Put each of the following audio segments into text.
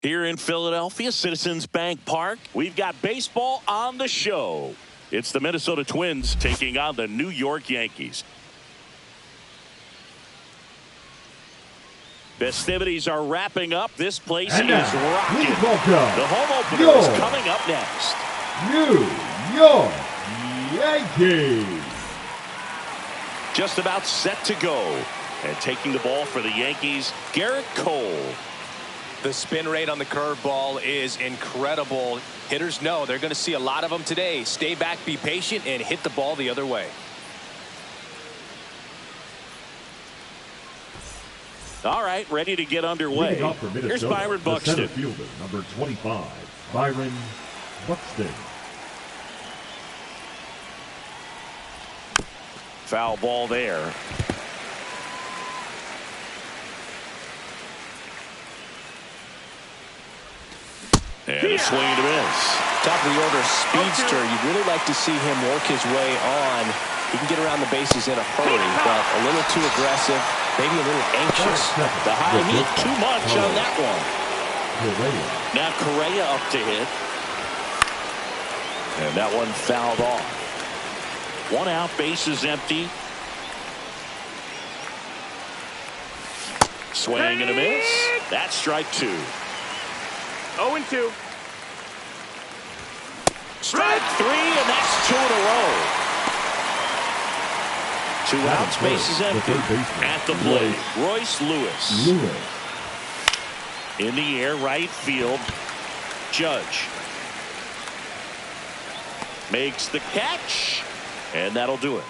Here in Philadelphia, Citizens Bank Park, we've got baseball on the show. It's the Minnesota Twins taking on the New York Yankees. Festivities are wrapping up. This place is rocking. The home opener is coming up next. New York Yankees. Just about set to go. And taking the ball for the Yankees, Garrett Cole. The spin rate on the curveball is incredible. Hitters know they're going to see a lot of them today. Stay back, be patient, and hit the ball the other way. All right, ready to get underway. Here's Byron Buxton. Center fielder, number 25, Byron Buxton. Foul ball there. And a swing and a miss. Top of the order speedster. You'd really like to see him work his way on. He can get around the bases in a hurry, but a little too aggressive, maybe a little anxious. The high heat too much on that one. Now Correa up to hit. And that one fouled off. 1 out, bases empty. Swing and a miss. That's strike 2. 0-2. Strike 3, and that's 2 in a row. 2 outs, bases empty. At the plate, Royce Lewis. In the air, right field. Judge makes the catch, and that'll do it.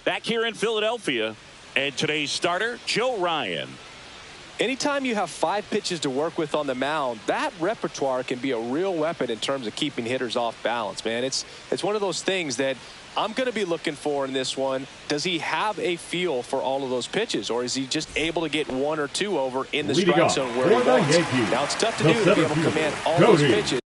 Back here in Philadelphia, and today's starter, Joe Ryan. Anytime you have 5 pitches to work with on the mound, that repertoire can be a real weapon in terms of keeping hitters off balance, man. It's one of those things that I'm going to be looking for in this one. Does he have a feel for all of those pitches, or is he just able to get 1 or 2 over in the strike zone where he wants? Now, it's tough to do to be able to command all those pitches.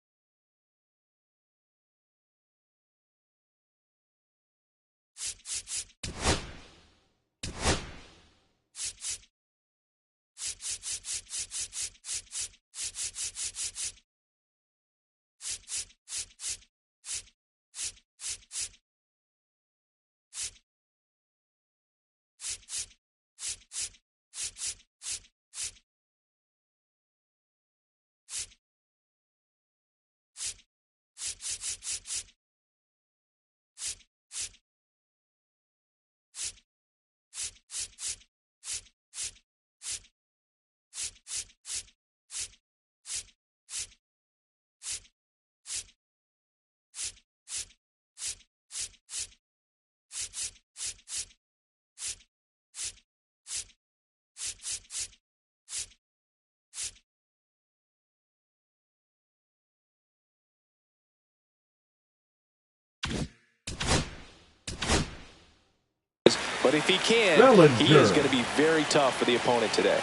But if he can, he is going to be very tough for the opponent today.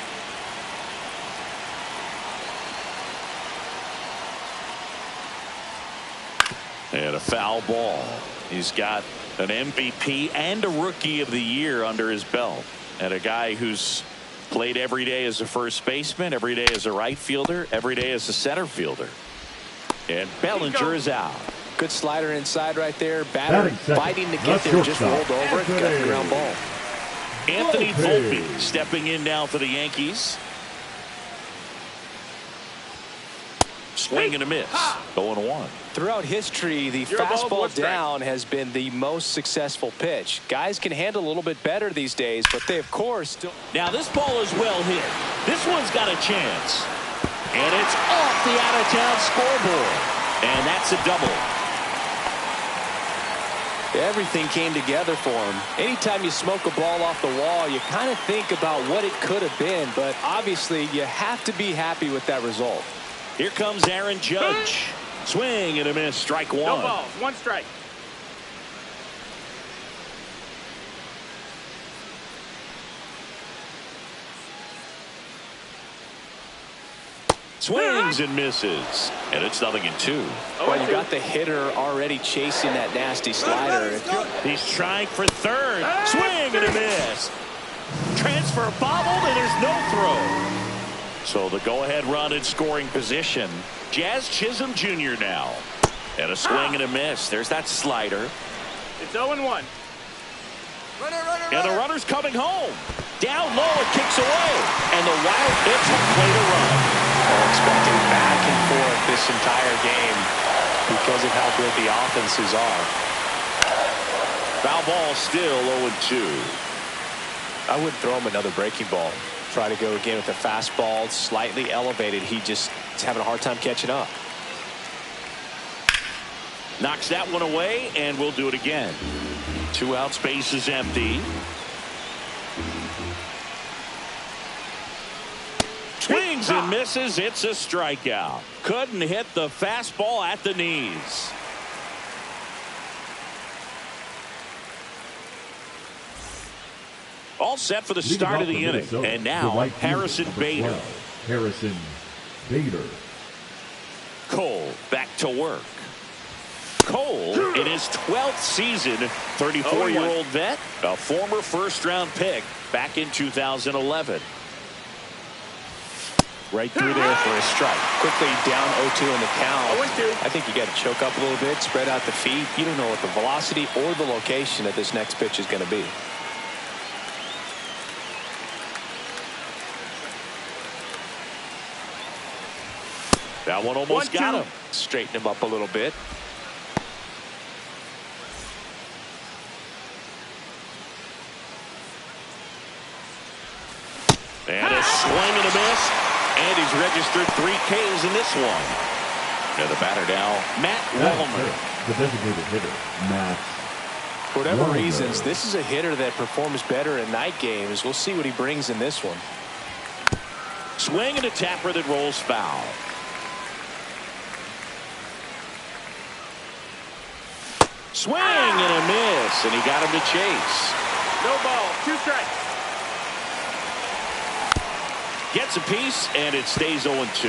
And a foul ball. He's got an MVP and a Rookie of the Year under his belt. And a guy who's played every day as a first baseman, every day as a right fielder, every day as a center fielder. And Bellinger is out. Good slider inside right there. Batter fighting to get there, just rolled over and got the ground ball. Anthony Volpe stepping in now for the Yankees. Swing and a miss. 0-1. Throughout history, the fastball down has been the most successful pitch. Guys can handle a little bit better these days, but they, of course, still. Now, this ball is well hit. This one's got a chance. And it's off the out-of-town scoreboard. And that's a double. Everything came together for him. Anytime you smoke a ball off the wall, you kind of think about what it could have been, but obviously you have to be happy with that result. Here comes Aaron Judge. Swing and a miss. Strike 1. No balls. 1 strike. Swings and misses. And it's 0-2. Well, you got the hitter already chasing that nasty slider. He's trying for third. Swing and a miss. Transfer bobbled, and there's no throw. So the go-ahead run in scoring position. Jazz Chisholm Jr. now. And a swing and a miss. There's that slider. It's 0-1. And the runner's coming home. Down low, it kicks away. And the Wild hits have played a run. Expecting back and forth this entire game because of how good the offenses are. Foul ball still 0-2. I wouldn't throw him another breaking ball. Try to go again with the fastball slightly elevated. He's having a hard time catching up. Knocks that one away, and we'll do it again. 2 out, space is empty. Swings and misses. It's a strikeout. Couldn't hit the fastball at the knees. All set for the start of the inning. And now Harrison Bader. Harrison Bader. Cole back to work. Cole in his 12th season, 34-year-old vet, a former first-round pick back in 2011. Right through there for a strike. Quickly down 0-2 in the count. 0-2. I think you got to choke up a little bit, spread out the feet. You don't know what the velocity or the location of this next pitch is going to be. That one almost got him. Straighten him up a little bit. And a swing and a miss. And he's registered 3 Ks in this one. And the batter now, Matt Wallner. The designated hitter, Matt. For whatever reasons, this is a hitter that performs better in night games. We'll see what he brings in this one. Swing and a tapper that rolls foul. Swing and a miss, and he got him to chase. No ball. 2 strikes. Gets a piece, and it stays 0-2.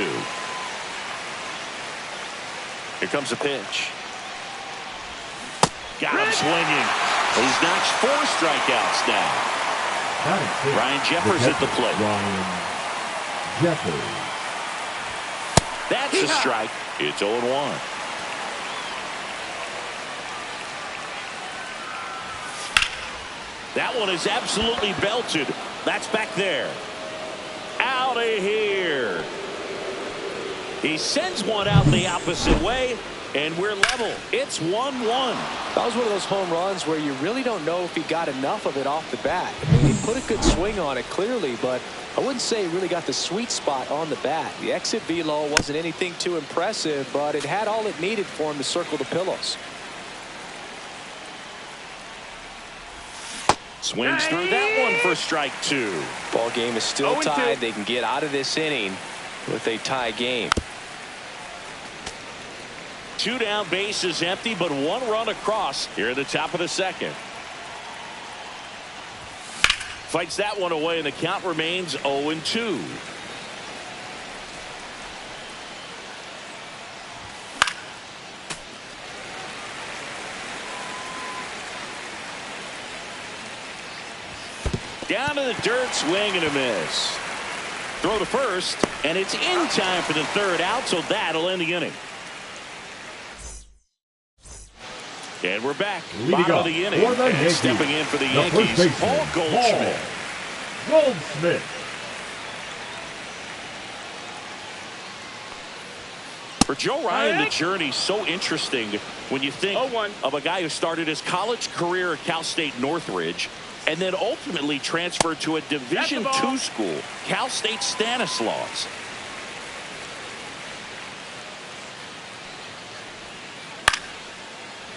Here comes a pitch. Got him swinging. He's notched 4 strikeouts now. Ryan Jeffers at the plate. Ryan Jeffers. That's a strike. It's 0-1. That one is absolutely belted. That's back there. Out of here. He sends one out the opposite way, and we're level. It's 1-1. That was one of those home runs where you really don't know if he got enough of it off the bat. I mean, he put a good swing on it clearly, but I wouldn't say he really got the sweet spot on the bat. The exit velo wasn't anything too impressive, but it had all it needed for him to circle the pillows. Swings through that one for strike 2. Ball game is still 0-2. tied. They can get out of this inning with a tie game. 2 down, base is empty, but 1 run across here at the top of the second. Fights that one away, and the count remains 0-2. Down to the dirt, swing and a miss. Throw to first, and it's in time for the 3rd out, so that'll end the inning. And we're back. Bottom of the inning. And stepping in for the Yankees, Paul Goldschmidt. Goldschmidt. For Joe Ryan, the journey's so interesting when you think of a guy who started his college career at Cal State Northridge and then ultimately transferred to a Division II school, Cal State Stanislaus.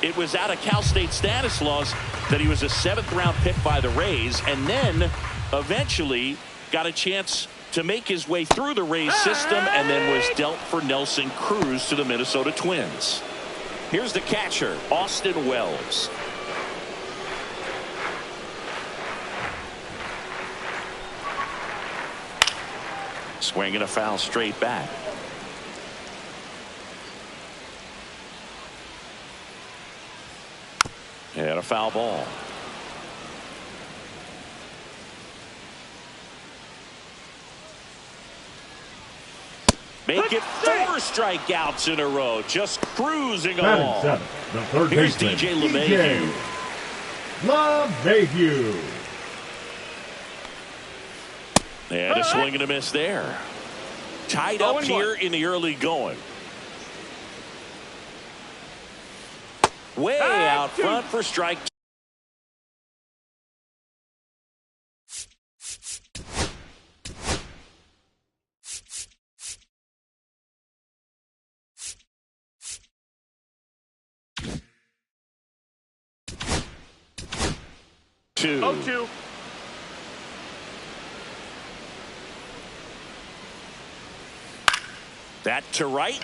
It was out of Cal State Stanislaus that he was a 7th-round pick by the Rays, and then eventually got a chance to make his way through the Rays system, and then was dealt for Nelson Cruz to the Minnesota Twins. Here's the catcher, Austin Wells. Swinging a foul straight back. And a foul ball. Make it 4 strikeouts in a row. Just cruising along. Batting 7, the third Here's baseman, DJ LeMahieu. LeMahieu. And a swing and a miss there. Tied up here in the early going. Way out front for strike 2. 0-2. That to right.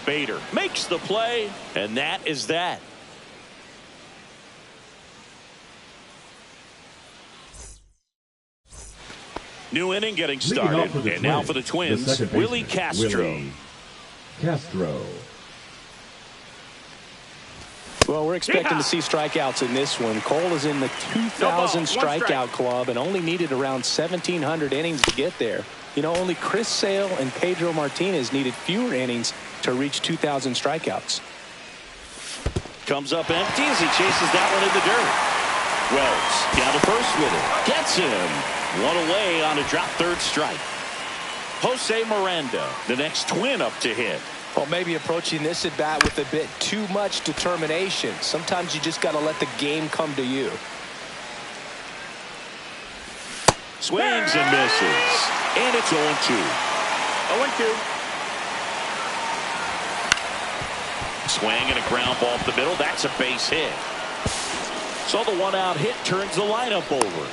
Bader makes the play, and that is that. New inning getting started, and now for the Twins, Willie Castro. Well, we're expecting to see strikeouts in this one. Cole is in the 2,000 strikeout club and only needed around 1,700 innings to get there. You know, only Chris Sale and Pedro Martinez needed fewer innings to reach 2,000 strikeouts. Comes up empty as he chases that one in the dirt. Wells down to first with it. Gets him. One away on a drop third strike. Jose Miranda, the next Twin up to hit. Well, maybe approaching this at bat with a bit too much determination. Sometimes you just got to let the game come to you. Swings and misses. And it's 0-2. 0-2. Swing and a ground ball up the middle. That's a base hit. So the one-out hit turns the lineup over.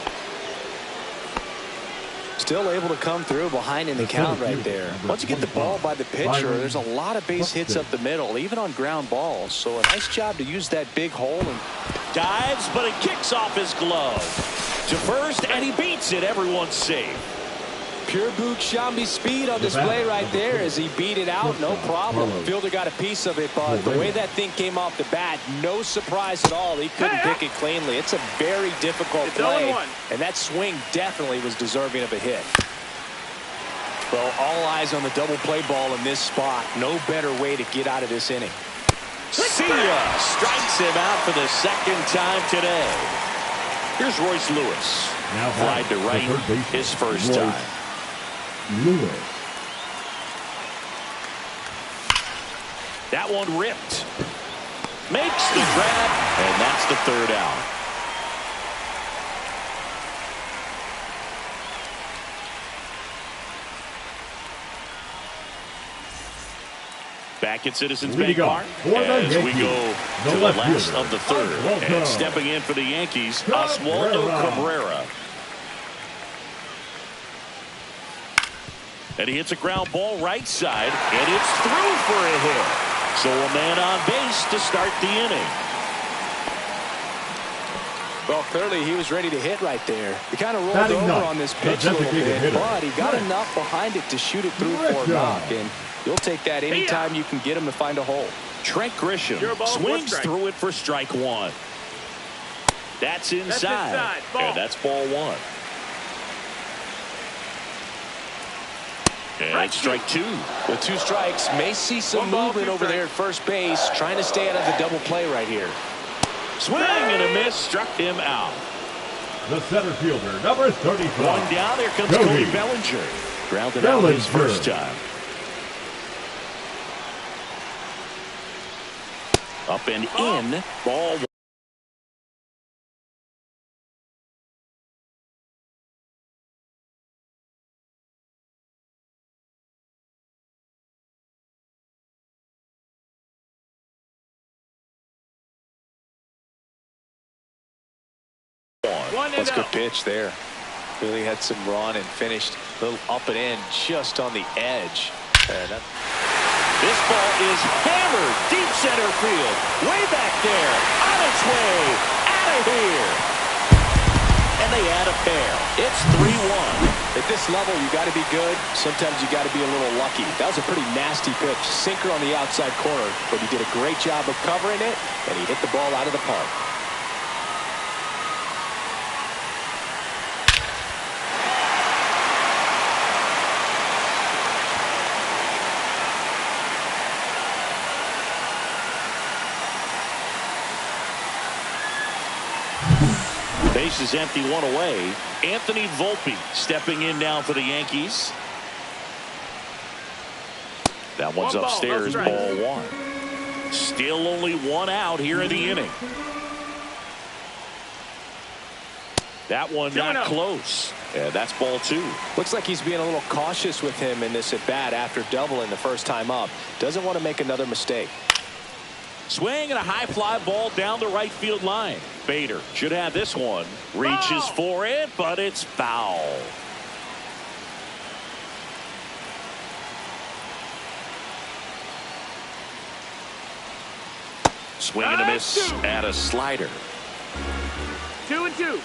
Still able to come through behind in the count right there. Once you get the ball by the pitcher, there's a lot of base hits up the middle, even on ground balls. So a nice job to use that big hole. And dives, but it kicks off his glove to first, and he beats it. Everyone's safe. Pure Boog Shambi speed on display right there as he beat it out. No problem. Fielder got a piece of it, but the way that thing came off the bat, no surprise at all. He couldn't pick it cleanly. It's a very difficult play, and that swing definitely was deserving of a hit. Well, all eyes on the double play ball in this spot. No better way to get out of this inning. See ya! Strikes him out for the second time today. Here's Royce Lewis. Now flied to right his first time. Lewis. That one ripped. Makes the grab, and that's the third out. Back at Citizens Bank Park as we go to the last of the third. And stepping in for the Yankees, Oswaldo Cabrera. And he hits a ground ball right side, and it's through for a hit. So a man on base to start the inning. Well, clearly he was ready to hit right there. He kind of rolled over on this pitch a little bit, but he got enough behind it to shoot it through for a knock. And you'll take that anytime you can get him to find a hole. Trent Grisham swings through it for strike 1. That's inside. And that's ball 1. And strike 2. With 2 strikes, may see some movement over there at first base, trying to stay out of the double play right here. Swing and a miss, struck him out. The center fielder, number 35. One down, here comes Cody Bellinger. Grounded out his first time. Up and in, ball 1. That's a good pitch there. Really had some run and finished a little up and in just on the edge. This ball is hammered deep center field. Way back there. On its way. Out of here. And they add a pair. It's 3-1. At this level, you got to be good. Sometimes you got to be a little lucky. That was a pretty nasty pitch. Sinker on the outside corner, but he did a great job of covering it, and he hit the ball out of the park. Base is empty, one away. Anthony Volpe stepping in now for the Yankees. That one's upstairs, ball one. Still only one out here in the inning. That one not close. And that's ball two. Looks like he's being a little cautious with him in this at bat after doubling the first time up. Doesn't want to make another mistake. Swing and a high fly ball down the right field line. Bader should have this one. Reaches for it, but it's foul. Swing and a miss at a slider. 2-2.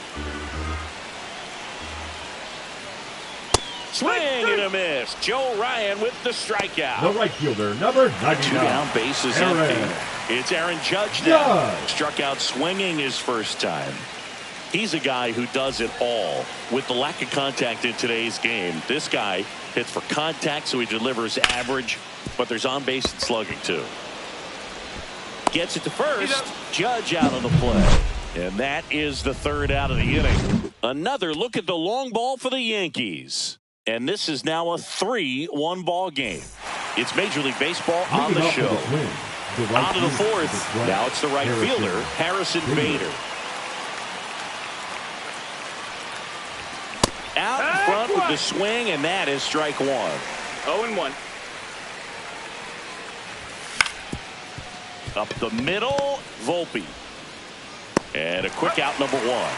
Swing and a miss. Joe Ryan with the strikeout. The right fielder, number 99. Two down, bases empty. It's Aaron Judge now. Struck out swinging his first time. He's a guy who does it all. With the lack of contact in today's game, this guy hits for contact, so he delivers average, but there's on base and slugging too. Gets it to first. Judge out on the play. And that is the third out of the inning. Another look at the long ball for the Yankees. And this is now a 3-1 ball game. It's Major League Baseball on the show. On to the fourth. Now it's the right fielder, Harrison Bader. Out in front with the swing, and that is strike one. 0-1. Up the middle, Volpe. And a quick out, number one.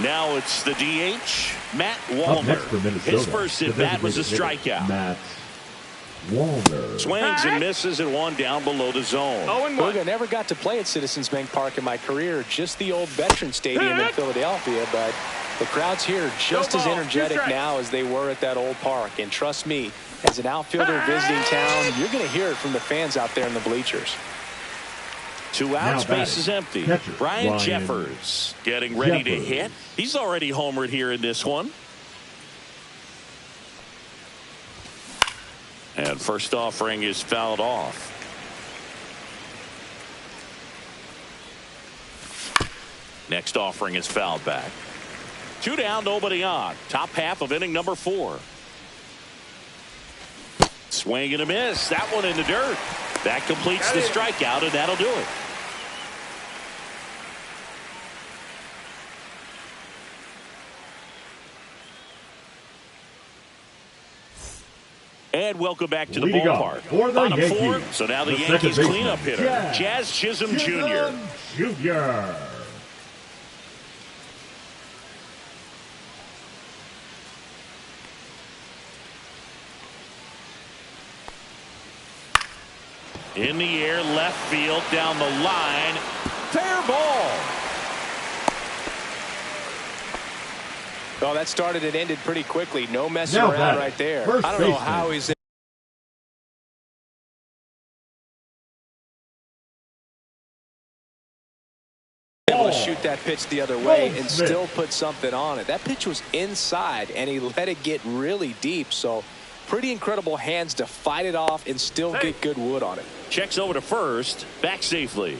Now it's the DH, Matt Wallner. His first at bat was a strikeout. Matt Wallner. Swings and misses and one down below the zone. 0-1. I never got to play at Citizens Bank Park in my career, just the old Veterans Stadium in Philadelphia, but the crowds here are just as energetic now as they were at that old park. And trust me, as an outfielder visiting town, you're going to hear it from the fans out there in the bleachers. Two outs, base is empty. Brian Jeffers getting ready to hit. He's already homered here in this one. And first offering is fouled off. Next offering is fouled back. Two down, nobody on. Top half of inning number 4. Swing and a miss. That one in the dirt. That completes the strikeout, and that'll do it. And welcome back to the ballpark. Bottom 4, so now the Yankees cleanup hitter, Jazz Chisholm Jr. In the air, left field, down the line. Fair ball. Oh, that started and ended pretty quickly. No messing around right there. I don't know how he's able to shoot that pitch the other way and still put something on it. That pitch was inside, and he let it get really deep. So pretty incredible hands to fight it off and still get good wood on it. Checks over to first, back safely.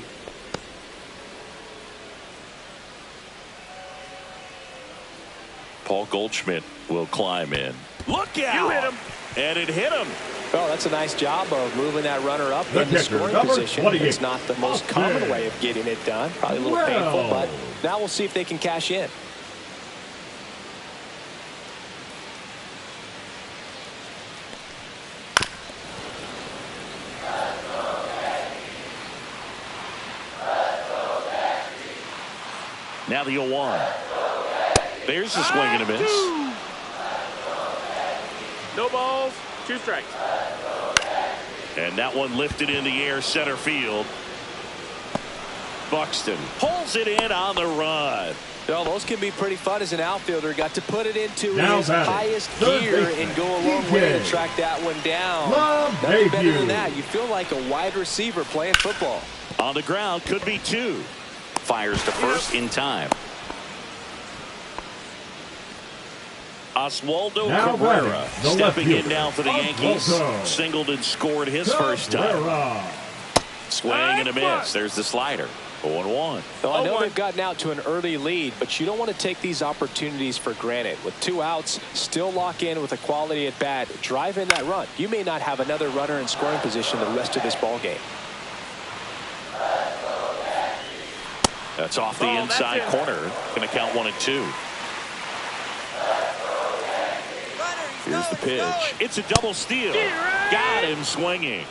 Paul Goldschmidt will climb in. Look out! You hit him. And it hit him. Well, that's a nice job of moving that runner up in the scoring position. It's not the most common way of getting it done. Probably a little painful, but now we'll see if they can cash in. Now the 0-1. There's a swing and a miss. No balls, 2 strikes. And that one lifted in the air, center field. Buxton pulls it in on the run. Well, those can be pretty fun as an outfielder. Got to put it into Now his batting, highest third gear baseman, and go a long way to DJ. track that one down. Debut. Nothing better than that. You feel like a wide receiver playing football. On the ground, could be two. Fires to first in time. Oswaldo Now Cabrera batting, the left stepping in fielder, now for the Yankees. Oswaldo Singled and scored his first time. Cabrera. Swing and a miss. There's the slider. 0-1. Well, I know 0-1. they've gotten out to an early lead, but you don't want to take these opportunities for granted. With 2 outs, still lock in with a quality at bat. Drive in that run. You may not have another runner in scoring position the rest of this ball game. That's off the Oh, inside that's it. corner. Going to count 1-2. Here's the pitch. It's a double steal. Got him swinging.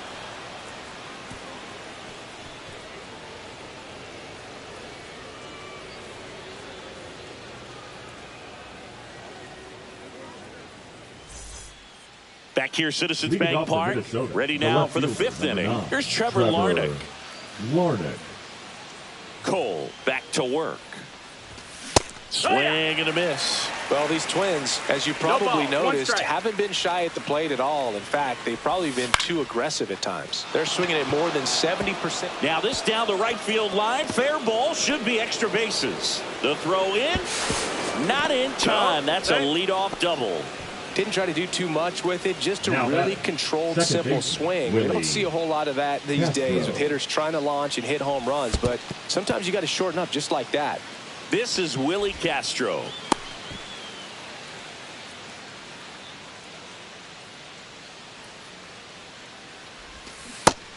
Back here, Citizens Leading Bank off for Park. Minnesota, Ready the now left for the fielder, 5th number inning. 9, Here's Trevor Larnach. Larnach. Cole back to work. Swing and a miss. Well, these Twins, as you probably ball, 1 noticed, strike. haven't been shy at the plate at all. In fact, they've probably been too aggressive at times. They're swinging at more than 70%. Now this down the right field line. Fair ball. Should be extra bases. The throw in. Not in time. That's a leadoff double. Didn't try to do too much with it, just a Now really batting, controlled, second simple baseman, swing. We Willie don't see a whole lot of that these Castro. days with hitters trying to launch and hit home runs, but sometimes you got to shorten up just like that. This is Willie Castro.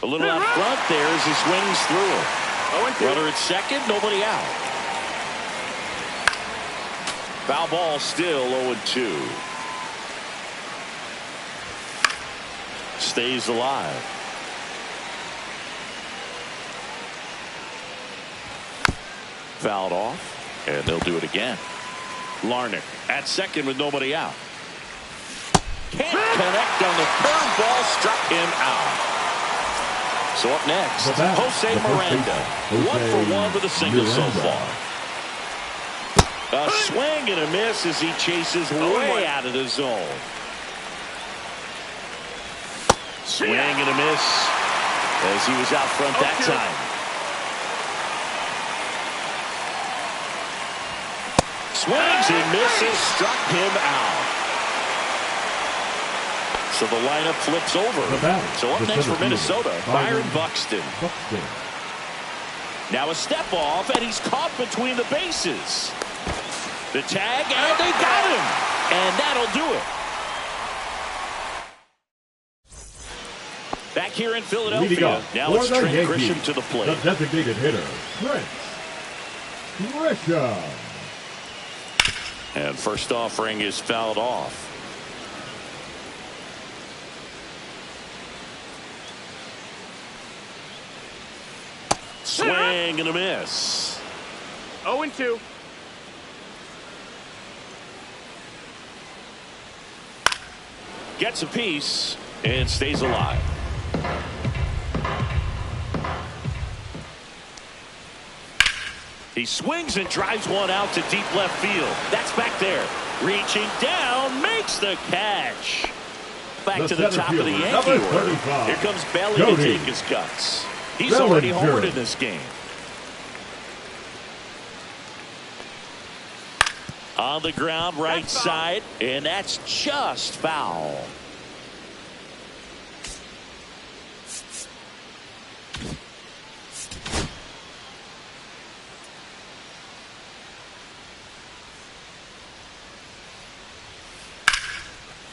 A little out front there as he swings through it. 0-2. Runner at second, nobody out. Foul ball still 0-2. Stays alive. Fouled off, and they'll do it again. Larnach at second with nobody out. Can't connect on the curveball, struck him out. So up next, The bat, Jose the first Miranda. baseman, 1 for 1 with a single so Miranda. far. A swing and a miss as he chases way out of the zone. Swing and a miss as he was out front that time. Swings and misses, struck him out. So the lineup flips over. The batter, So up the next for center Minnesota, fielder, Byron Byron Buxton. Buxton. Now a step off, and he's caught between the bases. The tag, and they got him. And that'll do it. Back here in Leading Philadelphia, up now for it's the Trent Yankees, Grisham to the plate. The designated hitter, Trent Grisham. And first offering is fouled off. Swing and a miss. 0-2. Gets a piece and stays alive. He swings and drives one out to deep left field. That's back there. Reaching down, makes the catch. Back to the center top of the fielder, Yankee number order. 35, Here comes Belly to Cody take his cuts. He's already Bellinger. homered in this game. On the ground, right That's foul. side, and that's just foul.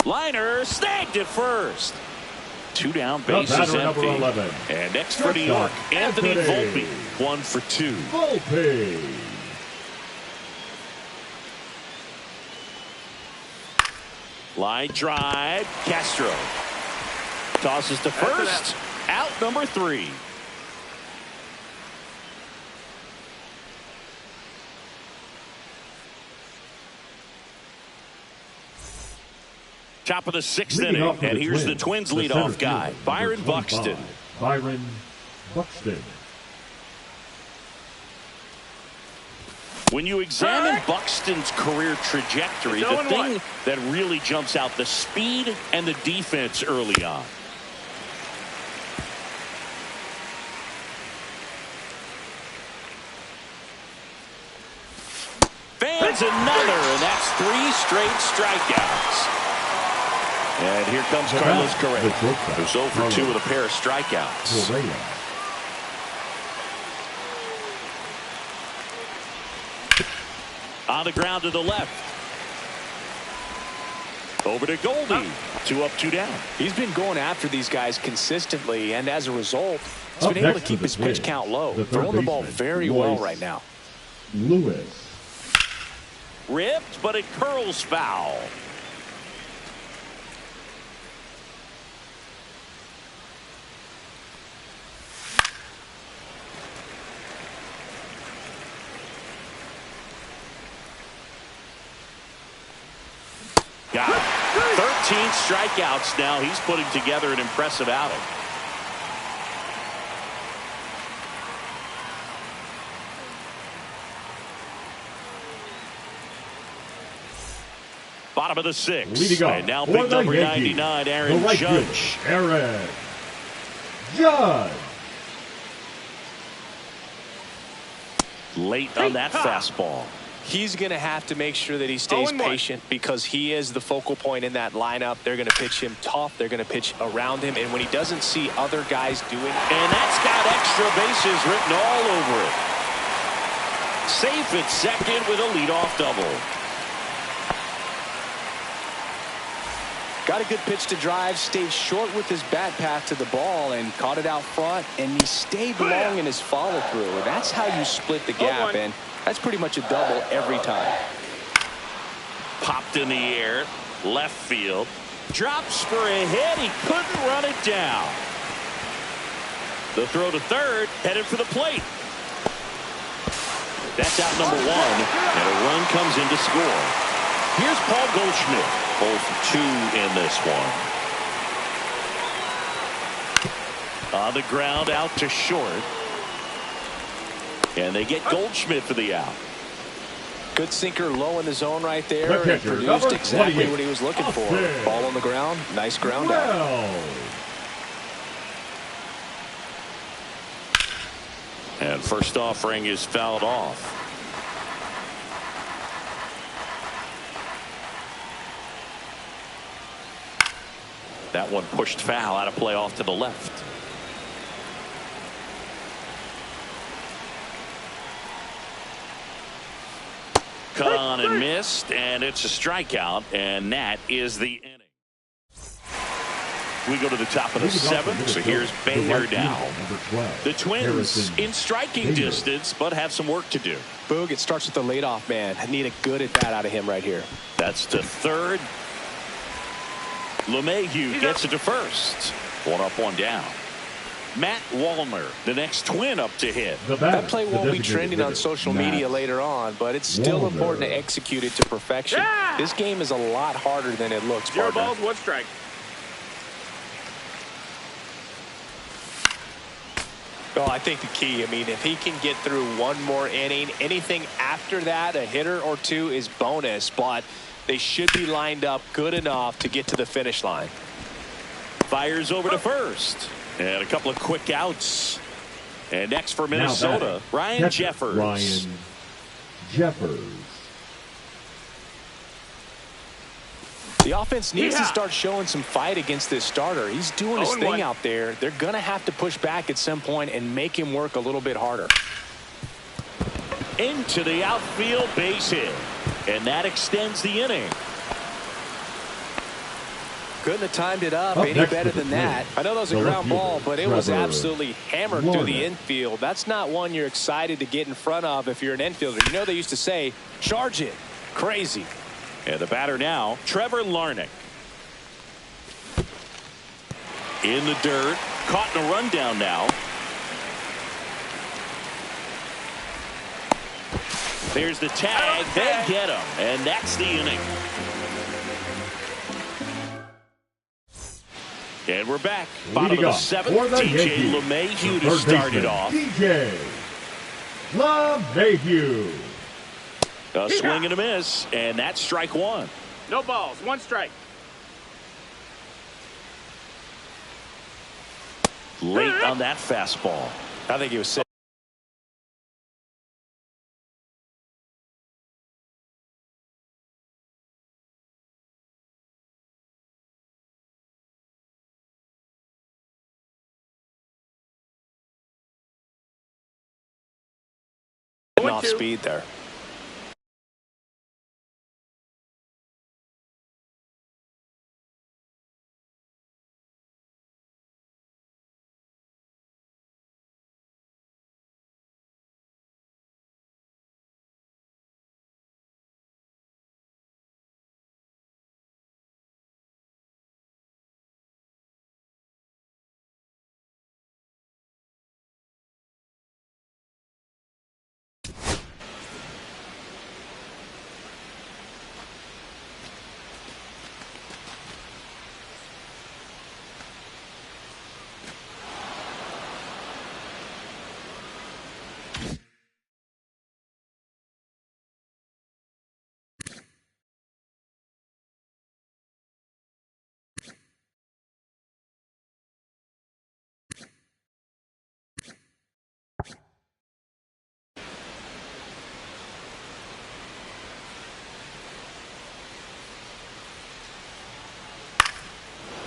Liner snagged at first. 2 down, The bases batter, number empty. 11. And next for New York, Anthony Volpe, 1 for 2. Volpe. Line drive, Castro tosses to first. Out number 3. Top of the 6th Leading inning, off for and the here's the Twins the leadoff center guy, fielder, Byron number 25, Buxton. Byron Buxton. When you examine Buxton's career trajectory, the thing that really jumps out, the speed and the defense early on. Fans another, and that's 3 straight strikeouts. And here comes Carlos Correa, who's 0 for 2 with a pair of strikeouts. On the ground to the left. Over to Goldie. 2 up, 2 down. He's been going after these guys consistently, and as a result, he's been able to keep his pitch count low. Throwing the ball very well right now. Lewis. Ripped, but it curls foul. Got it. 13 strikeouts now. He's putting together an impressive outing. Bottom of the 6th. And now big number 99, Aaron Judge. Aaron Judge. Late on that fastball. He's going to have to make sure that he stays patient because he is the focal point in that lineup. They're going to pitch him tough. They're going to pitch around him. And when he doesn't see other guys doing it. And that's got extra bases written all over it. Safe at second with a leadoff double. Got a good pitch to drive, stayed short with his bat path to the ball and caught it out front, and he stayed long in his follow through. That's how you split the gap, and that's pretty much a double every time. Popped in the air, left field, drops for a hit. He couldn't run it down. The throw to third, headed for the plate. That's out number 1, and a run comes in to score. Here's Paul Goldschmidt, 0 for 2 in this one. On the ground, out to short. And they get Goldschmidt for the out. Good sinker low in the zone right there. And produced exactly what he was looking for. Ball on the ground. Nice ground out. And first offering is fouled off. That one pushed foul, out of play off to the left. Cut on and missed, and it's a strikeout, and that is the inning. We go to the top of the 7th, so here's Banger now. The Twins in striking distance, but have some work to do. Boog, it starts with the leadoff man. I need a good at bat out of him right here. That's to third. LeMahieu gets it to first. 1 up, 1 down. Matt Wallner, the next Twin up to hit. That play won't be trending on social media later on, but it's still important to execute it to perfection. This game is a lot harder than it looks. 0 balls, 1 strike. Well, I think the key, if he can get through 1 more inning, anything after that, a hitter or 2 is bonus, but they should be lined up good enough to get to the finish line. Fires over to first. And a couple of quick outs. And next for Minnesota, Ryan Jeffers. Ryan Jeffers. The offense needs to start showing some fight against this starter. He's doing his thing out there. They're going to have to push back at some point and make him work a little bit harder. Into the outfield, base hit. And that extends the inning. Couldn't have timed it up any better than that. I know that was a ground ball, but it was absolutely hammered through the infield. That's not one you're excited to get in front of if you're an infielder. You know they used to say, charge it. Crazy. And the batter now, Trevor Larnach. In the dirt, caught in a rundown now. There's the tag. They get him, and that's the inning. And we're back. Bottom of the 7th, DJ LeMahieu to start it off. DJ LeMahieu. A swing and a miss, and that's strike one. No balls, 1 strike. Late on that fastball. I think he was sitting. Off speed there.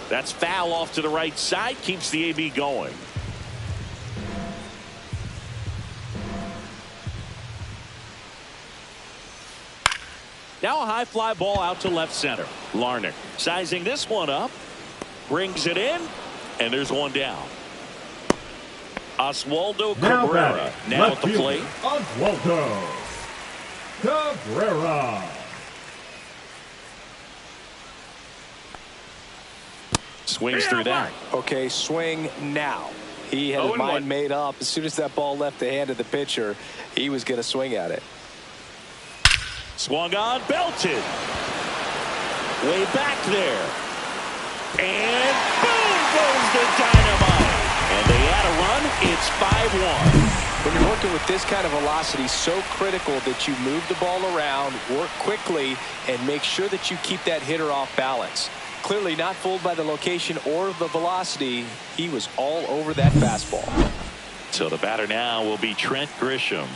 That's foul off to the right side. Keeps the AB going. Now a high fly ball out to left center. Larnach sizing this one up. Brings it in. And there's one down. Oswaldo Cabrera now at the plate. Oswaldo Cabrera. Swings through that. Okay, swing now. He had his mind made up. As soon as that ball left the hand of the pitcher, he was going to swing at it. Swung on, belted. Way back there. And boom goes the dynamite. And they add a run. It's 5-1. When you're working with this kind of velocity, so critical that you move the ball around, work quickly, and make sure that you keep that hitter off balance. Clearly not fooled by the location or the velocity. He was all over that fastball. So the batter now will be Trent Grisham.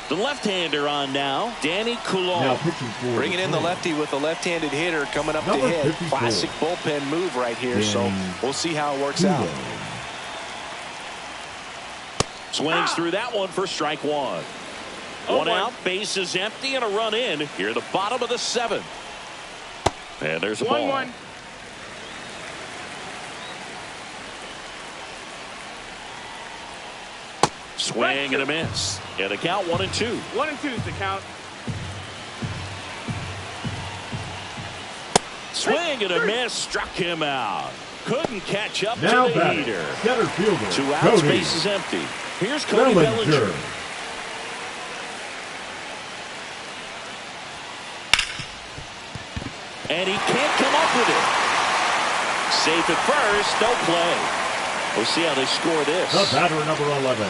The left-hander on now, Danny Coulomb. Bringing in the lefty with a left-handed hitter coming up to hit. 54. Classic bullpen move right here, so we'll see how it works out. Swings through that one for strike one. One out, base is empty, and a run in here at the bottom of the 7th. And there's a ball. 1-1. Swing and a miss. Yeah, the count 1-2. 1-2 is the count. Swing and a miss. Struck him out. Couldn't catch up now to the heater. Center fielder. 2 outs, base is empty. Here's Cody Bellinger. And he can't come up with it. Safe at first, no play. We'll see how they score this. The batter, number 11.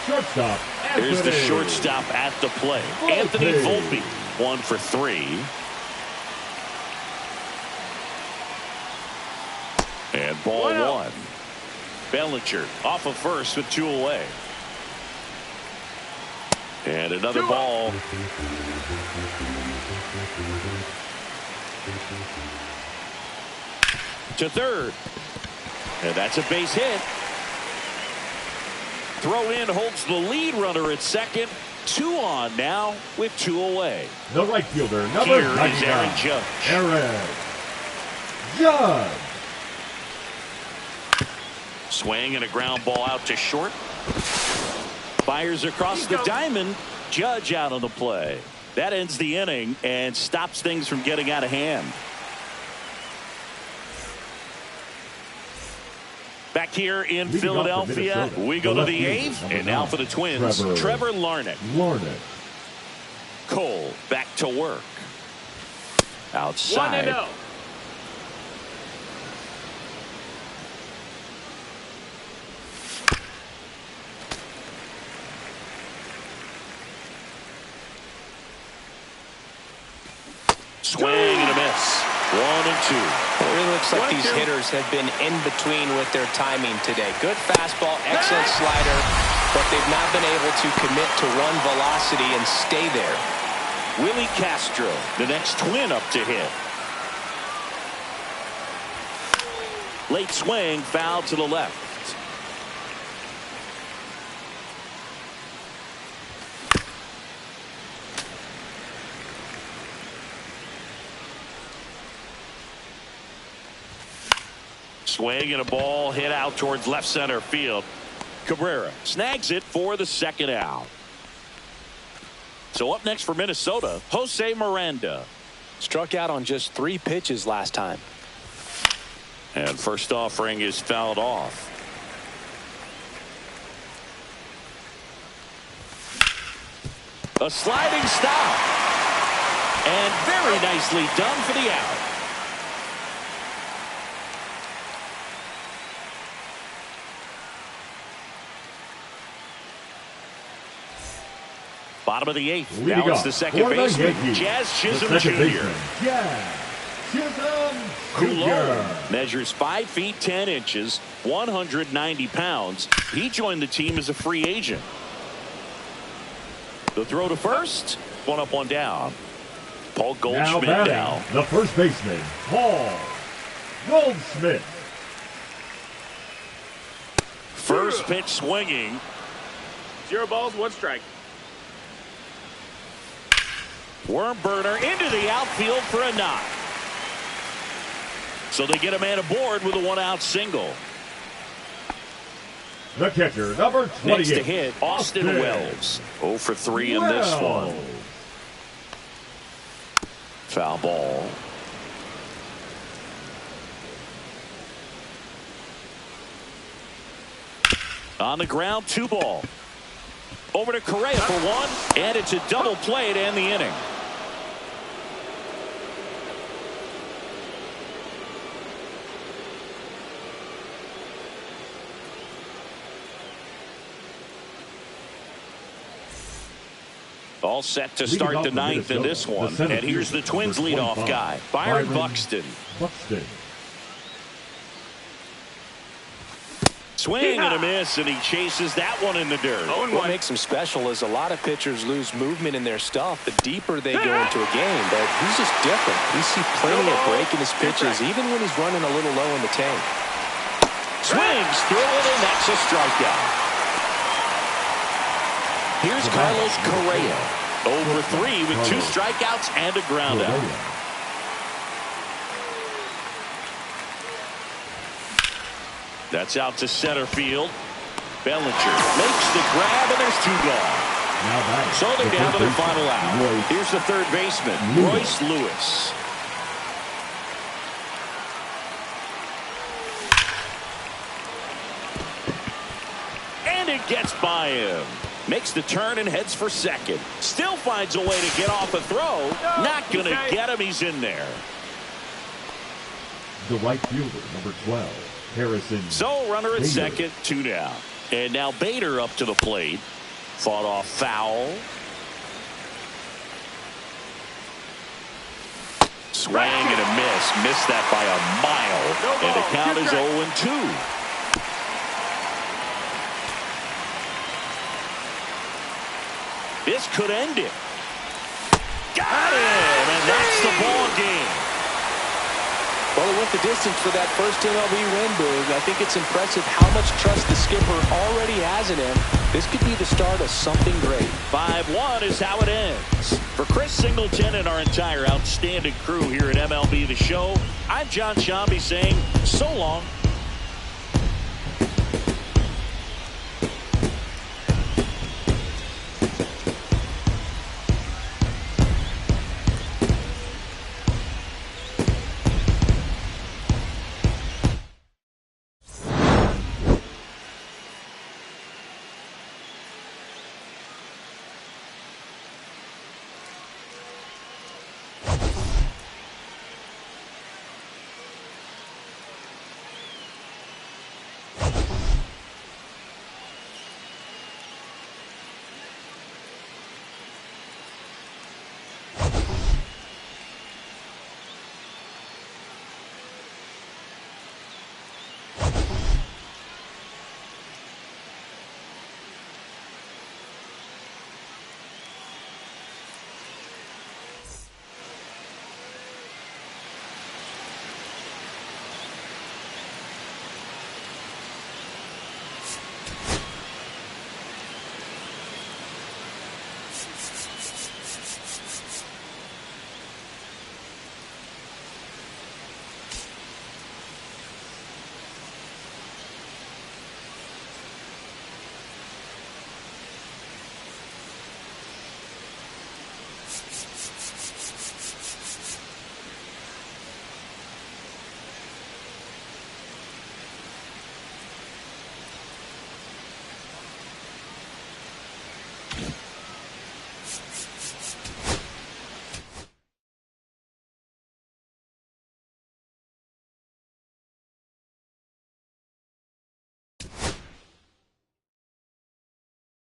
Shortstop. Here's the shortstop at the plate. Anthony Volpe, 1 for 3. And ball 1. Bellinger off of first with 2 away. And another ball. To third. And that's a base hit. Throw in holds the lead runner at second. 2 on now with 2 away. The right fielder, number 99. Here is Aaron Judge. Aaron Judge. Swing and a ground ball out to short. Fires across the diamond. Judge out on the play. That ends the inning and stops things from getting out of hand. Back here in Philadelphia, we go to the eighth, and now for the Twins, Trevor Larnach. Cole back to work. Outside. 1-0. Swing and a miss. 1-2. It really looks like these hitters have been in between with their timing today. Good fastball, excellent slider, but they've not been able to commit to one velocity and stay there. Willie Castro, the next Twin up to hit. Late swing, foul to the left. Swing and a ball hit out towards left center field. Cabrera snags it for the second out. So up next for Minnesota, Jose Miranda. Struck out on just 3 pitches last time. And first offering is fouled off. A sliding stop. And very nicely done for the out. Bottom of the eighth. Now it's the second baseman, Jazz Chisholm Jr. Coulomb measures 5 feet 10 inches, 190 pounds. He joined the team as a free agent. The throw to first, 1 up, 1 down. Paul Goldschmidt now. The first baseman, Paul Goldschmidt. First pitch swinging. 0 balls, 1 strike. Worm burner into the outfield for a knock. So they get a man aboard with a 1-out single. The catcher, number 28. Next to hit, Austin Wells. 0 for 3 in this one. Foul ball. On the ground, 2 ball. Over to Correa for 1, and it's a double play to end the inning. All set to start the 9th in this one. And here's the Twins leadoff guy, Byron Buxton. Swing and a miss, and he chases that one in the dirt. What makes him special is a lot of pitchers lose movement in their stuff the deeper they go into a game, but he's just different. We see plenty of breaking his pitches, even when he's running a little low in the tank. Swings through it, and that's a strikeout. Here's Carlos Correa. 0 for 3 with 2 strikeouts and a ground out. That's out to center field. Bellinger makes the grab, and there's 2 gone. So they're down to their final out. Here's the third baseman, Royce Lewis. And it gets by him. Makes the turn and heads for second. Still finds a way to get off a throw. Not going to get him. He's in there. The right fielder, number 12, Harrison. So runner at second, 2 down. And now Bader up to the plate. Fought off foul. Swing and a miss. Missed that by a mile. And the count is 0-2. This could end it. Got him, and that's the ball game. Well, he went the distance for that first MLB win, Boog. I think it's impressive how much trust the skipper already has in him. This could be the start of something great. 5-1 is how it ends. For Chris Singleton and our entire outstanding crew here at MLB The Show, I'm John Shambi saying so long.